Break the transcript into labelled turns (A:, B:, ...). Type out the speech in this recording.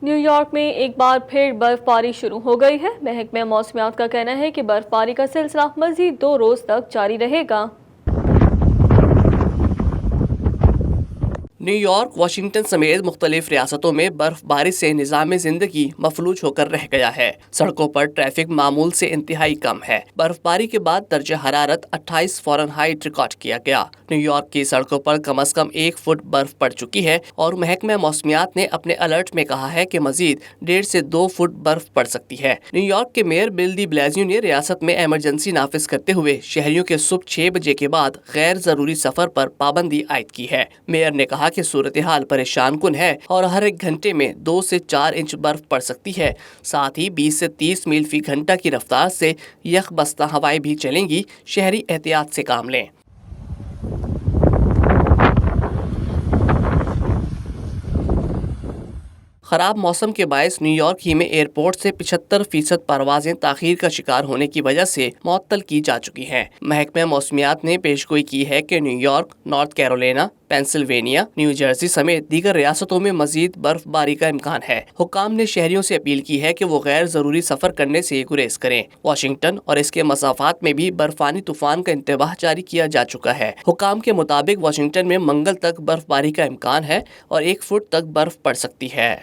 A: New York میں ایک بار پھر برف باری شروع ہو گئی ہے۔ محکمہ موسمیات کا کہنا ہے کہ برف باری کا سلسلہ مزید 2 روز تک جاری رہے گا۔
B: نیو یارک، واشنگٹن سمیت مختلف ریاستوں میں برف باری سے نظام زندگی مفلوج ہو کر رہ گیا ہے۔ سڑکوں پر ٹریفک معمول سے انتہائی کم ہے۔ برف باری کے بعد درجہ حرارت 28 فارنہائٹ ریکارڈ کیا گیا۔ نیو یارک کی سڑکوں پر کم از کم 1 فٹ برف پڑ چکی ہے اور محکمہ موسمیات نے اپنے الرٹ میں کہا ہے کہ مزید 1.5 سے 2 فٹ برف پڑ سکتی ہے۔ نیو یارک کے میئر بل ڈی بلیزیو نے ریاست میں ایمرجنسی نافذ کرتے ہوئے شہریوں کے صبح 6 بجے کے بعد غیر ضروری سفر پر پابندی عائد کی ہے۔ میئر نے کہا کہ صورتحال پریشان کن ہے اور ہر ایک گھنٹے میں 2 سے 4 انچ برف پڑ سکتی ہے۔ ساتھ ہی 20 سے 30 میل فی گھنٹہ کی رفتار سے یخ بستہ ہوائیں بھی چلیں گی۔ شہری احتیاط سے کام لیں۔ خراب موسم کے باعث نیو یارک ہی میں ایئرپورٹ سے 75% پروازیں تاخیر کا شکار ہونے کی وجہ سے معطل کی جا چکی ہیں۔ محکمہ موسمیات نے پیشگوئی کی ہے کہ new York, north Carolina, Pennsylvania, new Jersey سمیت دیگر ریاستوں میں مزید برف باری کا امکان ہے۔ حکام نے شہریوں سے اپیل کی ہے کہ وہ غیر ضروری سفر کرنے سے گریز کریں۔ واشنگٹن اور اس کے مسافات میں بھی برفانی طوفان کا انتباہ جاری کیا جا چکا ہے۔ حکام کے مطابق واشنگٹن میں منگل تک برف باری کا امکان ہے اور 1 فٹ تک برف پڑ سکتی ہے۔